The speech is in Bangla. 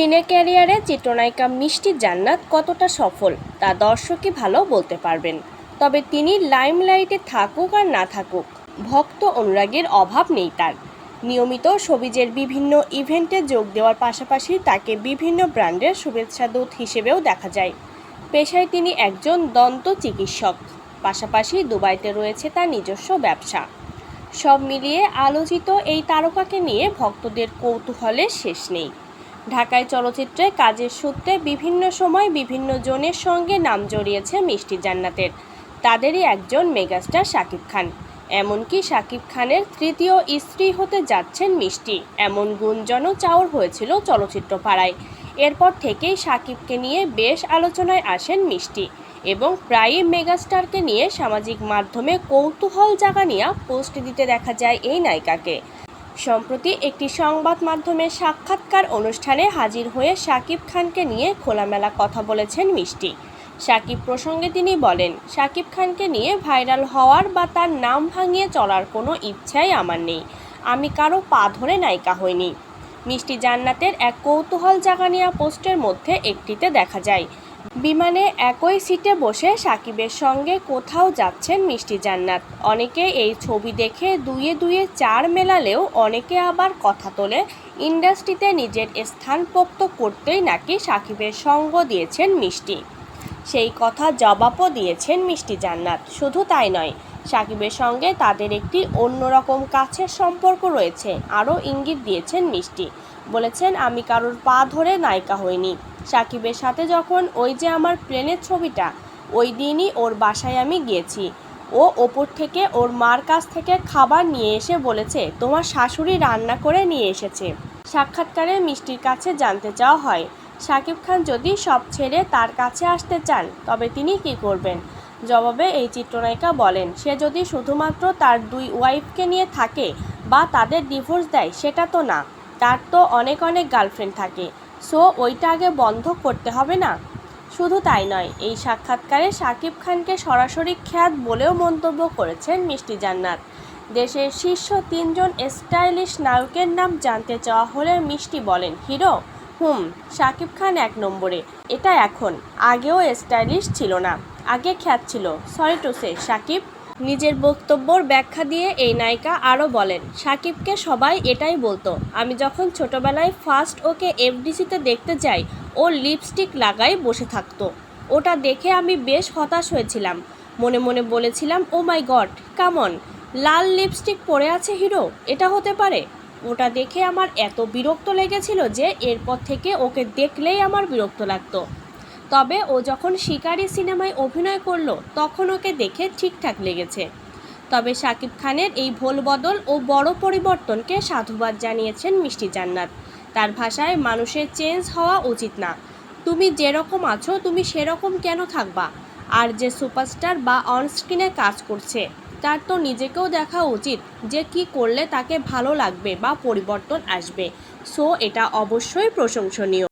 সিনে ক্যারিয়ারে চিত্রনায়িকা মিষ্টি জান্নাত কতটা সফল তা দর্শকই ভালো বলতে পারবেন। তবে তিনি লাইমলাইটে থাকুক আর না থাকুক, ভক্ত অনুরাগীর অভাব নেই তার। নিয়মিত শোবিজের বিভিন্ন ইভেন্টে যোগ দেওয়ার পাশাপাশি তাকে বিভিন্ন ব্র্যান্ডের শুভেচ্ছা দূত হিসেবেও দেখা যায়। পেশায় তিনি একজন দন্ত চিকিৎসক, পাশাপাশি দুবাইতে রয়েছে তার নিজস্ব ব্যবসা। সব মিলিয়ে আলোচিত এই তারকাকে নিয়ে ভক্তদের কৌতূহলের শেষ নেই। ঢাকায় চলচ্চিত্রে কাজের সূত্রে বিভিন্ন সময় বিভিন্ন জনের সঙ্গে নাম জড়িয়েছে মিষ্টি জান্নাতের। তাদেরই একজন মেগাস্টার শাকিব খান। এমনকি শাকিব খানের তৃতীয় স্ত্রী হতে যাচ্ছেন মিষ্টি, এমন গুঞ্জনও চাউর হয়েছিল চলচ্চিত্র পাড়ায়। এরপর থেকেই শাকিবকে নিয়ে বেশ আলোচনায় আসেন মিষ্টি এবং প্রায়ই মেগাস্টারকে নিয়ে সামাজিক মাধ্যমে কৌতূহল জাগানিয়া পোস্ট দিতে দেখা যায় এই নায়িকাকে। সম্প্রতি একটি সংবাদ মাধ্যমের সাক্ষাৎকার অনুষ্ঠানে হাজির হয়ে শাকিব খানকে নিয়ে খোলামেলা কথা বলেছেন মিষ্টি। শাকিব প্রসঙ্গে তিনি বলেন, শাকিব খানকে নিয়ে ভাইরাল হওয়ার বা তার নাম ভাঙিয়ে চলার কোনো ইচ্ছাই আমার নেই। আমি কারো পা ধরে নায়িকা হইনি। মিষ্টি জান্নাতের এক কৌতূহল জাগানিয়া পোস্টের মধ্যে একটিতে দেখা যায় বিমানে একই সিটে বসে শাকিবের সঙ্গে কোথাও যাচ্ছেন মিষ্টি জান্নাত। অনেকে এই ছবি দেখে দুইয়ে দুইয়ে চার মেলালেও অনেকে আবার কথা তোলে ইন্ডাস্ট্রিতে নিজের স্থান পোক্ত করতেই নাকি শাকিবের সঙ্গ দিয়েছেন মিষ্টি। সেই কথা জবাবও দিয়েছেন মিষ্টি জান্নাত। শুধু তাই নয়, শাকিবের সঙ্গে তাদের একটি অন্যরকম কাছের সম্পর্ক রয়েছে আরও ইঙ্গিত দিয়েছেন মিষ্টি। বলেছেন, আমি কারোর পা ধরে নায়িকা হইনি। শাকিবের সাথে যখন ওই যে আমার প্লেনের ছবিটা, ওই দিনই ওর বাসায় আমি গিয়েছি। ও ওপর থেকে ওর মার কাছ থেকে খাবার নিয়ে এসে বলেছে তোমার শাশুড়ি রান্না করে নিয়ে এসেছে। সাক্ষাৎকারে মিষ্টির কাছে জানতে চাওয়া হয়, শাকিব খান যদি সব ছেড়ে তার কাছে আসতে চান তবে তিনি কী করবেন। জবাবে এই চিত্রনায়িকা বলেন, সে যদি শুধুমাত্র তার দুই ওয়াইফকে নিয়ে থাকে বা তাদের ডিভোর্স দেয় সেটা তো না, তার তো অনেক অনেক গার্লফ্রেন্ড থাকে, সো ওইটা আগে বন্ধ করতে হবে না। শুধু তাই নয়, এই সাক্ষাৎকারে শাকিব খানকে সরাসরি খ্যাত বলেও মন্তব্য করেছেন মিষ্টি জান্নাত। দেশের শীর্ষ 3 জন স্টাইলিশ নায়কের নাম জানতে চাওয়া হলে মিষ্টি বলেন, হিরো শাকিব খান 1 নম্বরে। এটা এখন, আগেও স্টাইলিশ ছিল না, আগে খ্যাত ছিল, সরি টু সে শাকিব। নিজের বক্তব্যর ব্যাখ্যা দিয়ে এই নায়িকা আরও বলেন, শাকিবকে সবাই এটাই বলতো, আমি যখন ছোটবেলায় ফার্স্ট ওকে এফডিসিতে দেখতে যাই ও লিপস্টিক লাগাই বসে থাকতো। ওটা দেখে আমি বেশ হতাশ হয়েছিলাম। মনে মনে বলেছিলাম, ও মাই গড, কামন, লাল লিপস্টিক পরে আছে হিরো, এটা হতে পারে? ওটা দেখে আমার এত বিরক্ত লেগেছিল যে এরপর থেকে ওকে দেখলেই আমার বিরক্ত লাগতো। তবে ও যখন শিকারি সিনেমায় অভিনয় করলো তখন ওকে দেখে ঠিকঠাক লেগেছে। তবে শাকিব খানের এই ভোলবদল ও বড় পরিবর্তনকে সাধুবাদ জানিয়েছেন মিষ্টি জান্নাত। তার ভাষায়, মানুষের চেঞ্জ হওয়া উচিত না। তুমি যেরকম আছো তুমি সেরকম কেন থাকবা? আর যে সুপারস্টার বা অনস্ক্রিনে কাজ করছে তার তো নিজেকেও দেখা উচিত যে কি করলে তাকে ভালো লাগবে বা পরিবর্তন আসবে। সো এটা অবশ্যই প্রশংসনীয়।